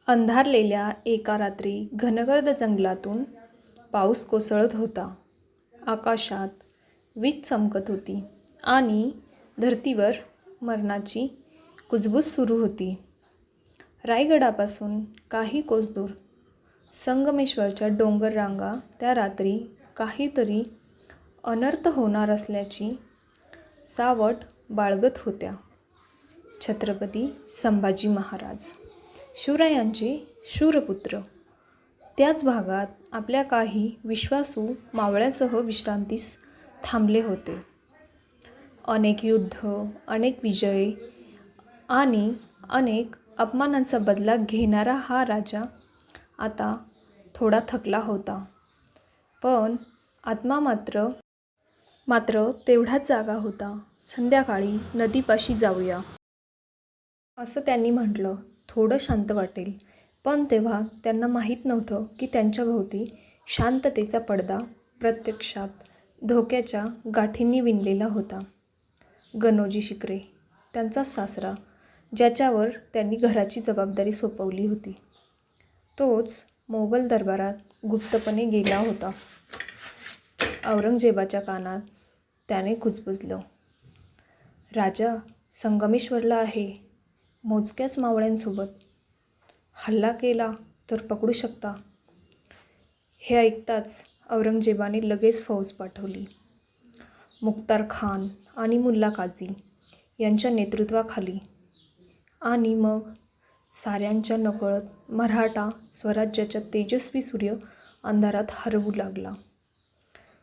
अंधारलेल्या एका रात्री घनगर्द जंगलातून पाऊस कोसळत होता. आकाशात वीज चमकत होती आणि धरतीवर मरणाची कुजबूज सुरू होती. रायगडापासून काही कोस दूर संगमेश्वरच्या डोंगर रांगा त्या रात्री काहीतरी अनर्थ होणार असल्याची सावट बाळगत होत्या. छत्रपती संभाजी महाराज, शिवरायांचे शूरपुत्र, त्याच भागात आपल्या काही विश्वासू मावळ्यासह विश्रांतीस थांबले होते. अनेक युद्ध, अनेक विजय आणि अनेक अपमानांचा बदला घेणारा हा राजा आता थोडा थकला होता. पण आत्मा मात्र तेवढाच जागा होता. संध्याकाळी नदीपाशी जाऊया, असं त्यांनी म्हटलं. थोडं शांत वाटेल. पण तेव्हा त्यांना माहीत नव्हतं की त्यांच्याभोवती शांततेचा पडदा प्रत्यक्षात धोक्याच्या गाठींनी विणलेला होता. गणोजी शिर्के, त्यांचा सासरा, ज्याच्यावर त्यांनी घराची जबाबदारी सोपवली होती, तोच मोगल दरबारात गुप्तपणे गेला होता. औरंगजेबाच्या कानात त्याने कुजबुजलं, राजा संगमेश्वरला आहे. मोजक्याच मावळ्यांसोबत हल्ला केला तर पकडू शकता. हे ऐकताच औरंगजेबाने लगेच फौज पाठवली. मुख्तार खान आणि मुल्ला काझी यांच्या नेतृत्वाखाली. आणि मग साऱ्यांच्या नकळत मराठा स्वराज्याचा तेजस्वी सूर्य अंधारात हरवू लागला.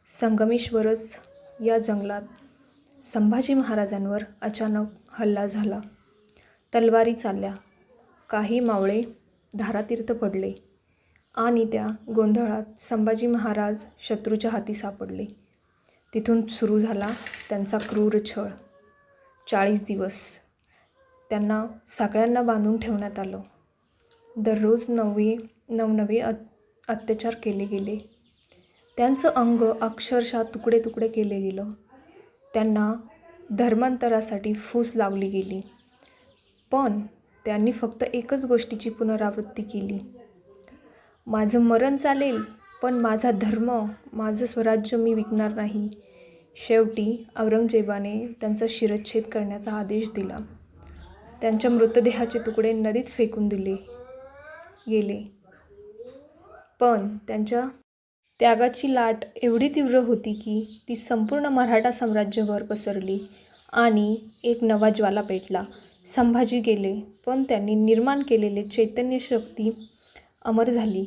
संगमेश्वरच या जंगलात संभाजी महाराजांवर अचानक हल्ला झाला. तलवारी चालल्या. काही मावळे धारातीर्थी पडले आणि त्या गोंधळात संभाजी महाराज शत्रूच्या हाती सापडले. तिथून सुरू झाला त्यांचा क्रूर छळ. 40 दिवस त्यांना सगळ्यांना बांधून ठेवण्यात आलं. दररोज नवनवे अत्याचार केले गेले. त्यांचं अंग अक्षरशः तुकडे तुकडे केले गेलं. त्यांना धर्मांतरासाठी फूस लावली गेली. पण त्यांनी फक्त एकच गोष्टीची पुनरावृत्ती केली, माझं मरण चालेल पण माझा धर्म, माझं स्वराज्य मी विकणार नाही. शेवटी औरंगजेबाने त्यांचा शिरच्छेद करण्याचा आदेश दिला. त्यांच्या मृतदेहाचे तुकडे नदीत फेकून दिले गेले. पण त्यांच्या त्यागाची लाट एवढी तीव्र होती की ती संपूर्ण मराठा साम्राज्यभर पसरली आणि एक नवा ज्वाला पेटला. संभाजी गेले, पण त्यांनी निर्माण केलेले चैतन्य शक्ती अमर झाली.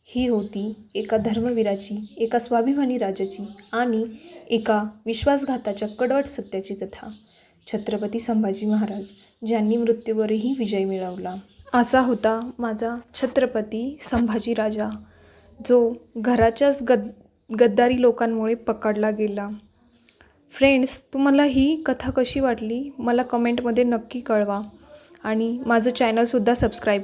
ही होती एका धर्मवीराची, एका स्वाभिमानी राजाची आणि एका विश्वासघाताच्या कडवट सत्याची कथा. छत्रपती संभाजी महाराज, ज्यांनी मृत्यूवरही विजय मिळवला. असा होता माझा छत्रपती संभाजी राजा, जो घराच्याच गद्दारी लोकांमुळे पकडला गेला. फ्रेंड्स, तुम्हाला ही कथा कशी वाटली मला कमेंटमध्ये नक्की कळवा आणि माझं चॅनलसुद्धा सबस्क्राईब